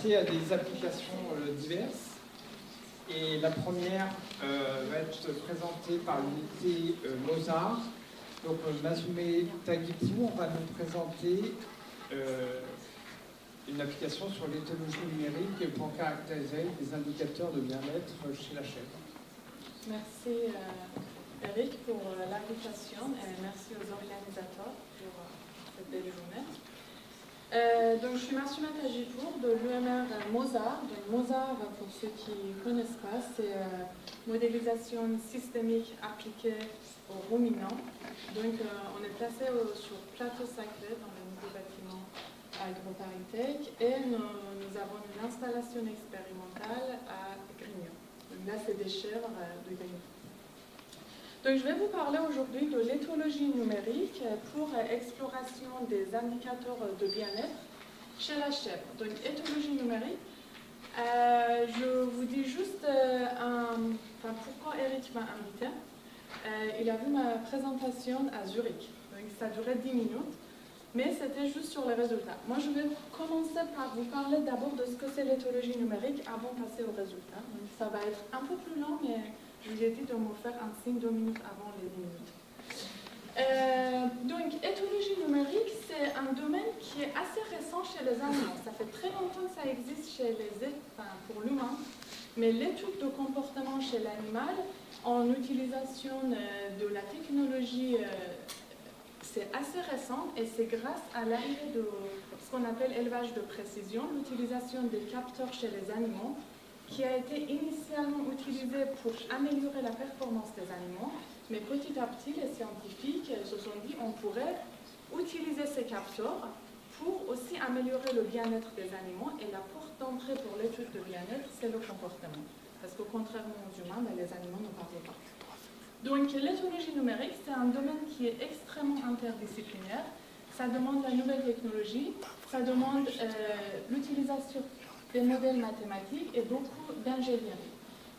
s'intéresser à des applications diverses. Et la première va être présentée par l'unité Mozart. Donc Mazume Taguipou, on va nous présenter une application sur l'éthologie numérique pour caractériser des indicateurs de bien-être chez la chèvre. Merci Eric pour l'invitation et merci aux organisateurs pour cette belle journée. Donc, je suis Mazume Taguipou de l'UMR Mozart. Donc, Mozart, pour ceux qui ne connaissent pas, c'est modélisation systémique appliquée aux ruminants. Donc, on est placé sur plateau sacré dans le nouveau bâtiment AgroParisTech et nous avons une installation expérimentale à Grignon. Donc, là, c'est des chèvres de Grignon. Donc, je vais vous parler aujourd'hui de l'éthologie numérique pour exploration des indicateurs de bien-être chez la chèvre. Donc, éthologie numérique, je vous dis juste pourquoi Eric m'a invité. Il a vu ma présentation à Zurich. Donc, ça durait 10 minutes, mais c'était juste sur les résultats. Moi, je vais commencer par vous parler d'abord de ce que c'est l'éthologie numérique avant de passer aux résultats. Donc, ça va être un peu plus long, mais je vous ai dit de me faire un signe 2 minutes avant les 10 minutes. Donc, éthologie numérique, c'est un domaine qui est assez récent chez les animaux. Ça fait très longtemps que ça existe pour l'humain, mais l'étude de comportement chez l'animal, en utilisation de la technologie, c'est assez récent et c'est grâce à l'arrivée de ce qu'on appelle élevage de précision, l'utilisation des capteurs chez les animaux, qui a été initialement utilisé pour améliorer la performance des animaux, mais petit à petit, les scientifiques se sont dit qu'on pourrait utiliser ces capteurs pour aussi améliorer le bien-être des animaux, et la porte d'entrée pour l'étude de bien-être, c'est le comportement. Parce que contrairement aux humains, les animaux ne parlent pas. Donc l'éthologie numérique, c'est un domaine qui est extrêmement interdisciplinaire. Ça demande la nouvelle technologie, ça demande l'utilisation des modèles mathématiques et beaucoup d'ingénierie.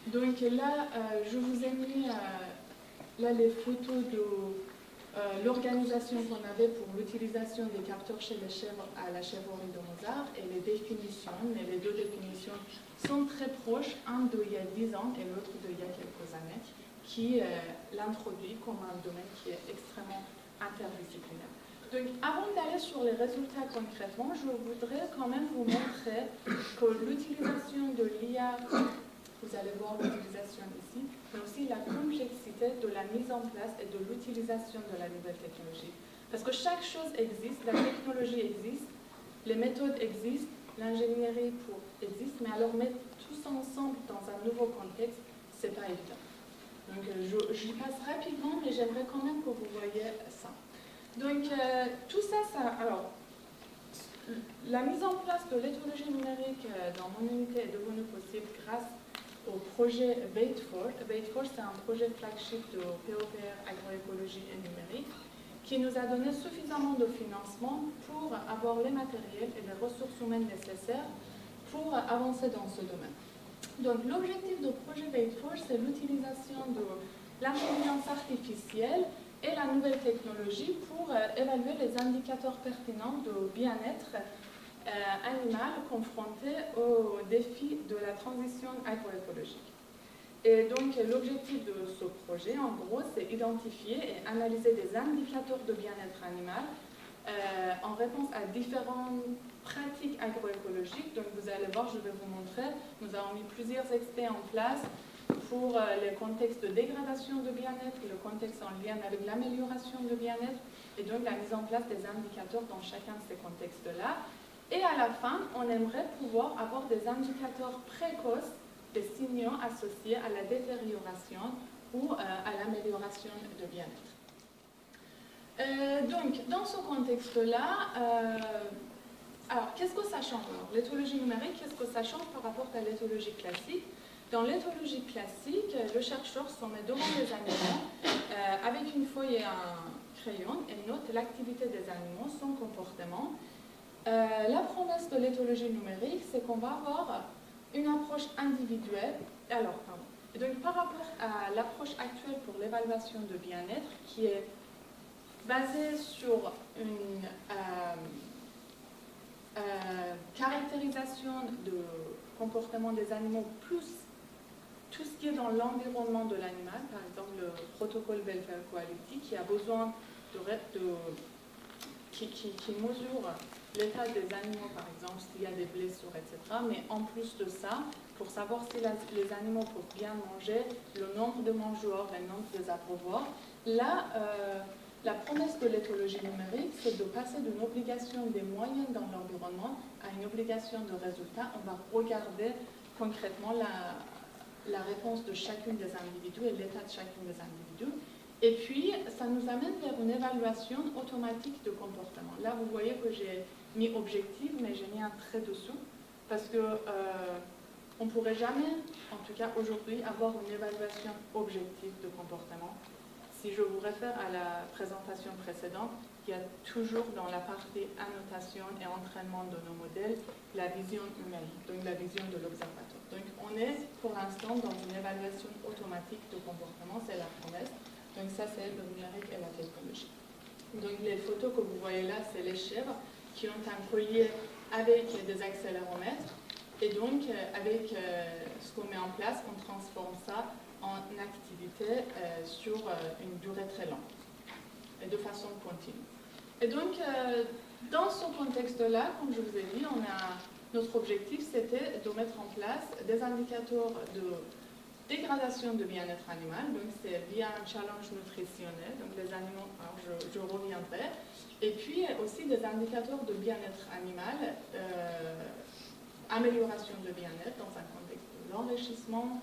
Donc là, je vous ai mis là les photos de l'organisation qu'on avait pour l'utilisation des capteurs chez les chèvres à la chèvrerie de Mozart et les définitions, mais les deux définitions sont très proches, un d'il y a 10 ans et l'autre d'il y a quelques années, qui l'introduit comme un domaine qui est extrêmement interdisciplinaire. Donc, avant d'aller sur les résultats concrètement, je voudrais quand même vous montrer que l'utilisation de l'IA, vous allez voir l'utilisation ici, mais aussi la complexité de la mise en place et de l'utilisation de la nouvelle technologie. Parce que chaque chose existe, la technologie existe, les méthodes existent, l'ingénierie existe, mais alors mettre tout ça ensemble dans un nouveau contexte, c'est pas évident. Donc, j'y passe rapidement, mais j'aimerais quand même que vous voyez ça. Donc, tout ça, alors, la mise en place de l'éthologie numérique dans mon unité est devenue possible grâce au projet Waitforce. Waitforce, c'est un projet flagship de POPR agroécologie et numérique qui nous a donné suffisamment de financement pour avoir les matériels et les ressources humaines nécessaires pour avancer dans ce domaine. Donc, l'objectif du projet Waitforce, c'est l'utilisation de l'intelligence artificielle et la nouvelle technologie pour évaluer les indicateurs pertinents de bien-être animal confronté aux défis de la transition agroécologique. Et donc, l'objectif de ce projet, en gros, c'est identifier et analyser des indicateurs de bien-être animal en réponse à différentes pratiques agroécologiques. Donc, vous allez voir, je vais vous montrer, nous avons mis plusieurs experts en place pour les contextes de dégradation de bien-être, le contexte en lien avec l'amélioration de bien-être, et donc la mise en place des indicateurs dans chacun de ces contextes-là. Et à la fin, on aimerait pouvoir avoir des indicateurs précoces, des signaux associés à la détérioration ou à l'amélioration de bien-être. Donc, dans ce contexte-là, alors, qu'est-ce que ça change? L'éthologie numérique, qu'est-ce que ça change par rapport à l'éthologie classique? Dans l'éthologie classique, le chercheur se met devant les animaux avec une feuille et un crayon et note l'activité des animaux, son comportement. La promesse de l'éthologie numérique, c'est qu'on va avoir une approche individuelle. Alors, pardon. Et donc, par rapport à l'approche actuelle pour l'évaluation de bien-être, qui est basée sur caractérisation de comportement des animaux, plus tout ce qui est dans l'environnement de l'animal, par exemple le protocole Welfare Quality, qui a besoin qui mesure l'état des animaux, par exemple, s'il y a des blessures, etc. Mais en plus de ça, pour savoir si les animaux peuvent bien manger, le nombre de mangeoires, le nombre des abreuvoirs, là, la promesse de l'éthologie numérique, c'est de passer d'une obligation des moyens dans l'environnement à une obligation de résultat. On va regarder concrètement la réponse de chacun des individus et l'état de chacun des individus. Et puis, ça nous amène vers une évaluation automatique de comportement. Là, vous voyez que j'ai mis objectif, mais j'ai mis un trait dessous, parce que on ne pourrait jamais, en tout cas aujourd'hui, avoir une évaluation objective de comportement. Si je vous réfère à la présentation précédente, il y a toujours dans la partie annotation et entraînement de nos modèles la vision humaine, donc la vision de l'observateur. Donc on est pour l'instant dans une évaluation automatique de comportement, c'est la promesse. Donc ça c'est le numérique et la technologie. Donc les photos que vous voyez là, c'est les chèvres qui ont un collier avec des accéléromètres. Et donc avec ce qu'on met en place, on transforme ça en activité sur une durée très longue et de façon continue. Et donc, dans ce contexte-là, comme je vous ai dit, notre objectif, c'était de mettre en place des indicateurs de dégradation de bien-être animal, donc c'est via un challenge nutritionnel, donc les animaux, alors je reviendrai, et puis aussi des indicateurs de bien-être animal, amélioration de bien-être dans un contexte de l'enrichissement,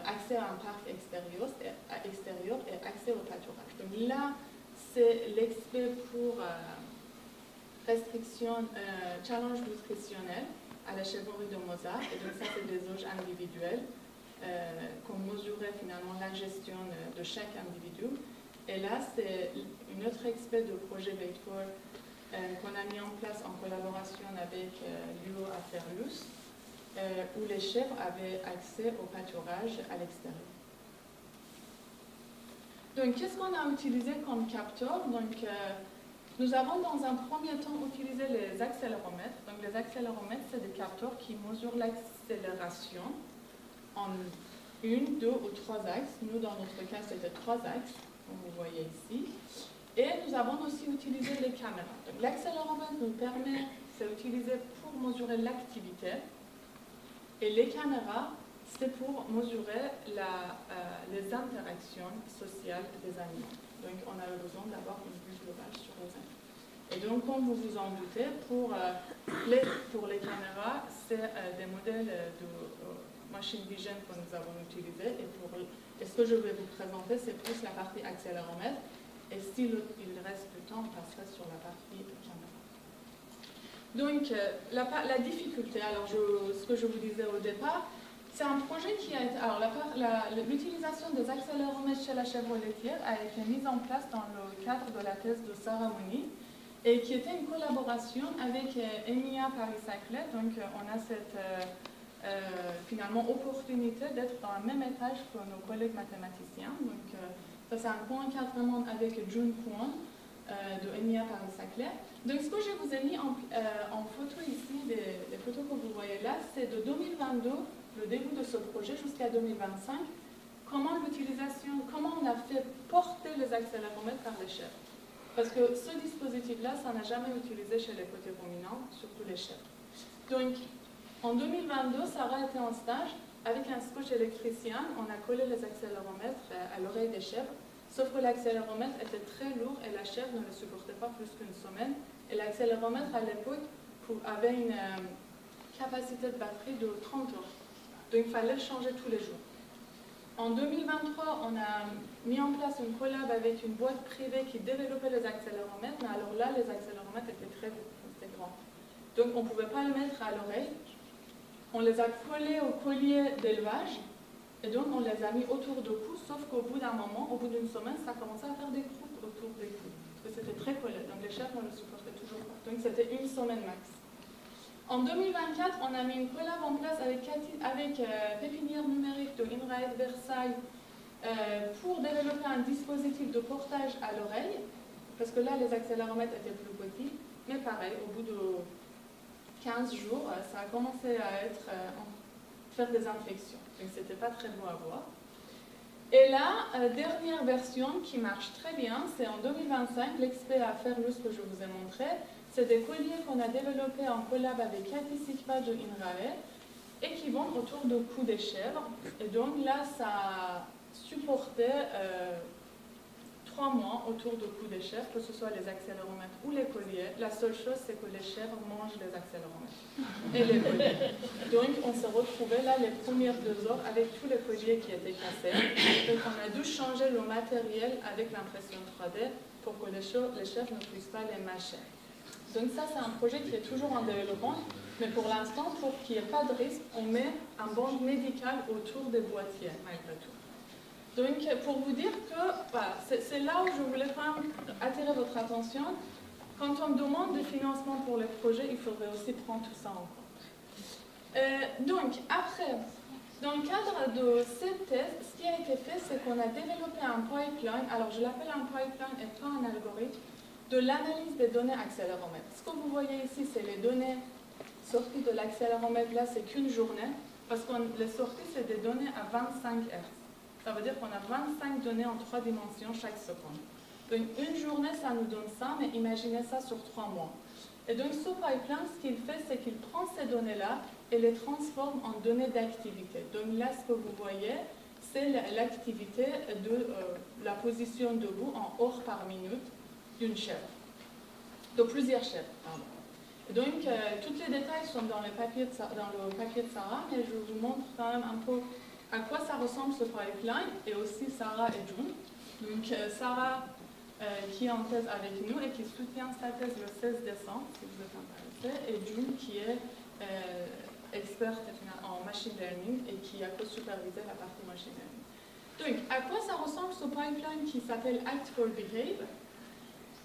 accès à un parc extérieur et accès au pâturage. Donc là, c'est l'expert pour restriction, challenge nutritionnel à la chèvrerie de Mozart. Et donc ça, c'est des auges individuels qu'on mesurait finalement la gestion de chaque individu. Et là, c'est une autre expert de projet Vector qu'on a mis en place en collaboration avec l'UO Aferlus, où les chèvres avaient accès au pâturage à l'extérieur. Donc, qu'est-ce qu'on a utilisé comme capteur? Donc, nous avons dans un premier temps utilisé les accéléromètres. Donc, les accéléromètres, c'est des capteurs qui mesurent l'accélération en 1, 2 ou 3 axes. Nous, dans notre cas, c'était 3 axes, comme vous voyez ici. Et nous avons aussi utilisé les caméras. Donc, l'accéléromètre nous permet, c'est utilisé pour mesurer l'activité. Et les caméras, c'est pour mesurer les interactions sociales des animaux. Donc, on a besoin d'avoir une vue globale sur les animaux. Et donc, comme vous vous en doutez, pour les caméras, c'est des modèles de machine vision que nous avons utilisés. Et ce que je vais vous présenter, c'est plus la partie accéléromètre. Et s'il reste du temps, on passerait sur la partie caméra. Donc, la difficulté, alors ce que je vous disais au départ, c'est un projet qui a été... Alors, l'utilisation des accéléromètres chez la chèvre laitière a été mise en place dans le cadre de la thèse de Sarah Mooney et qui était une collaboration avec EMEA Paris-Saclay. Donc, on a cette finalement opportunité d'être dans le même étage que nos collègues mathématiciens. Donc, ça, c'est un co-encadrement avec June Kwon de EMEA Paris-Saclay. Donc, ce que je vous ai mis en photo ici, les photos que vous voyez là, c'est de 2022, le début de ce projet, jusqu'à 2025, comment on a fait porter les accéléromètres par les chèvres. Parce que ce dispositif-là, ça n'a jamais été utilisé chez les côtés ruminants, surtout les chèvres. Donc, en 2022, Sarah était en stage avec un scotch électricien. On a collé les accéléromètres à l'oreille des chèvres, sauf que l'accéléromètre était très lourd et la chèvre ne le supportait pas plus qu'une semaine. Et l'accéléromètre, à l'époque, avait une capacité de batterie de 30 heures. Donc, il fallait le changer tous les jours. En 2023, on a mis en place une collab avec une boîte privée qui développait les accéléromètres, mais alors là, les accéléromètres étaient très grands. Donc, on ne pouvait pas le mettre à l'oreille. On les a collés au collier d'élevage, et donc on les a mis autour de cou, sauf qu'au bout d'un moment, au bout d'une semaine, ça commençait à faire des croûtes autour des coups, parce que c'était très collé, donc les chèvres ne le supportaient toujours pas. Donc, c'était une semaine max. En 2024, on a mis une collab en place avec Pépinière numérique de INRAE Versailles pour développer un dispositif de portage à l'oreille, parce que là, les accéléromètres étaient plus petits, mais pareil, au bout de 15 jours, ça a commencé à faire des infections. Donc c'était pas très beau à voir. Et la dernière version qui marche très bien, c'est en 2025, l'expert à faire juste ce que je vous ai montré. C'est des colliers qu'on a développés en collab avec Cathy Sikpa de INRAE et qui vont autour du cou des chèvres. Et donc là, ça supportait 3 mois autour du cou des chèvres, que ce soit les accéléromètres ou les colliers. La seule chose, c'est que les chèvres mangent les accéléromètres et les colliers. Donc on s'est retrouvés là les premières 2 heures avec tous les colliers qui étaient cassés. Donc on a dû changer le matériel avec l'impression 3D pour que les chèvres ne puissent pas les mâcher. Donc ça, c'est un projet qui est toujours en développement, mais pour l'instant, pour qu'il n'y ait pas de risque, on met un bande médical autour des boîtiers, malgré tout. Donc, pour vous dire que voilà, c'est là où je voulais quand même attirer votre attention. Quand on demande des financements pour les projets, il faudrait aussi prendre tout ça en compte. Donc, après, dans le cadre de ces tests, ce qui a été fait, c'est qu'on a développé un pipeline, alors je l'appelle un pipeline et pas un algorithme, de l'analyse des données accéléromètres. Ce que vous voyez ici, c'est les données sorties de l'accéléromètre. Là, c'est qu'une journée, parce que les sorties, c'est des données à 25 Hz. Ça veut dire qu'on a 25 données en 3 dimensions chaque seconde. Donc, une journée, ça nous donne ça, mais imaginez ça sur 3 mois. Et donc, ce pipeline, ce qu'il fait, c'est qu'il prend ces données-là et les transforme en données d'activité. Donc là, ce que vous voyez, c'est l'activité de la position debout en heures par minute d'une chèvre, de plusieurs chèvres, pardon. Et donc, tous les détails sont dans le papier de Sarah, mais je vous montre quand même un peu à quoi ça ressemble ce pipeline, et aussi Sarah et June. Donc, Sarah qui est en thèse avec nous et qui soutient sa thèse le 16 décembre, si vous êtes intéressé, et June qui est experte en machine learning et qui a co-supervisé la partie machine learning. Donc, à quoi ça ressemble ce pipeline qui s'appelle Act for Behave?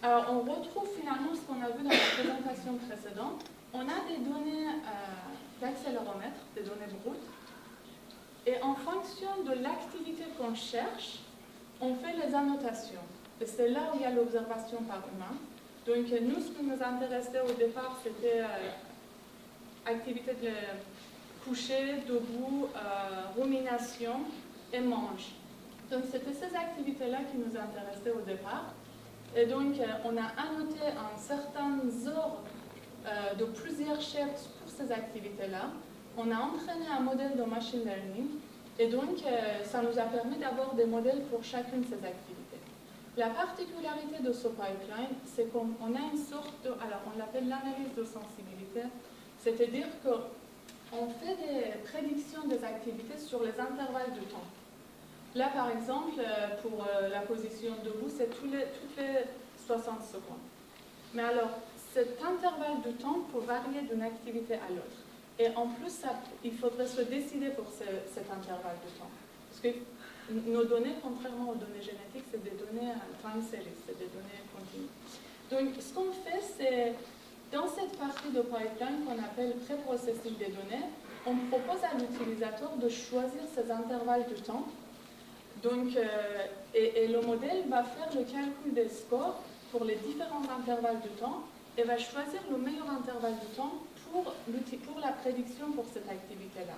Alors, on retrouve finalement ce qu'on a vu dans la présentation précédente. On a des données d'accéléromètre, des données brutes, et en fonction de l'activité qu'on cherche, on fait les annotations. Et c'est là où il y a l'observation par humain. Donc, nous, ce qui nous intéressait au départ, c'était activité de coucher, debout, rumination et mange. Donc, c'était ces activités-là qui nous intéressaient au départ. Et donc, on a annoté un certain heures de plusieurs chèvres pour ces activités-là. On a entraîné un modèle de machine learning. Et donc, ça nous a permis d'avoir des modèles pour chacune de ces activités. La particularité de ce pipeline, c'est qu'on a une sorte de... Alors, on l'appelle l'analyse de sensibilité. C'est-à-dire qu'on fait des prédictions des activités sur les intervalles de temps. Là, par exemple, pour la position debout, c'est toutes les 60 secondes. Mais alors, cet intervalle de temps peut varier d'une activité à l'autre. Et en plus, il faudrait se décider pour cet intervalle de temps. Parce que nos données, contrairement aux données génétiques, c'est des données time series, c'est des données continues. Donc, ce qu'on fait, c'est, dans cette partie de pipeline qu'on appelle pré-processing des données, on propose à l'utilisateur de choisir ces intervalles de temps. Donc, et le modèle va faire le calcul des scores pour les différents intervalles de temps et va choisir le meilleur intervalle de temps pour la prédiction pour cette activité-là.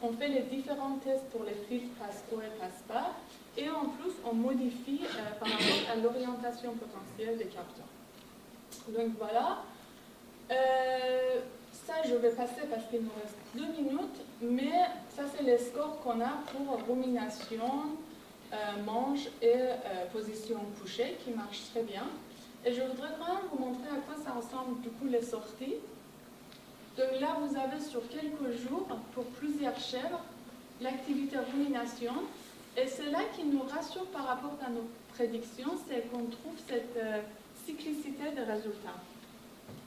On fait les différents tests pour les filtres passe-haut et passe-bas et en plus, on modifie par rapport à l'orientation potentielle des capteurs. Donc voilà. Ça, je vais passer parce qu'il nous reste 2 minutes, mais ça, c'est les scores qu'on a pour rumination, mange et position couchée qui marchent très bien. Et je voudrais quand même vous montrer à quoi ça ressemble du coup les sorties. Donc là, vous avez sur quelques jours, pour plusieurs chèvres, l'activité rumination. Et c'est là qui nous rassure par rapport à nos prédictions, c'est qu'on trouve cette cyclicité des résultats.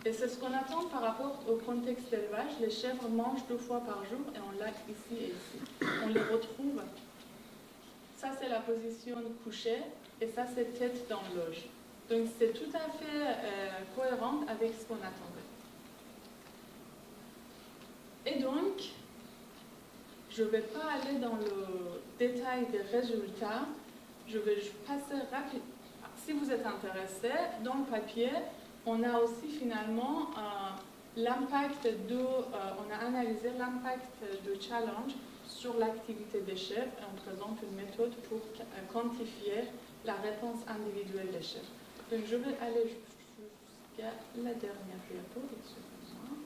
Et c'est ce qu'on attend par rapport au contexte d'élevage. Les chèvres mangent 2 fois par jour et on l'a ici et ici. On les retrouve. Ça, c'est la position couchée et ça, c'est tête dans l'auge. Donc, c'est tout à fait cohérent avec ce qu'on attendait. Et donc, je ne vais pas aller dans le détail des résultats. Je vais passer rapidement. Si vous êtes intéressé, dans le papier, on a aussi finalement l'impact on a analysé l'impact de challenge sur l'activité des chefs et on présente une méthode pour quantifier la réponse individuelle des chefs. Donc je vais aller jusqu'à la dernière diapo, excusez-moi.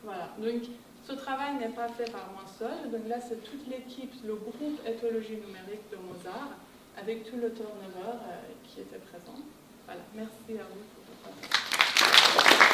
Voilà, donc ce travail n'est pas fait par moi seul, donc là c'est toute l'équipe, le groupe éthologie numérique de Mozart, avec tout le turnover qui était présent. Voilà, merci à vous pour votre attention.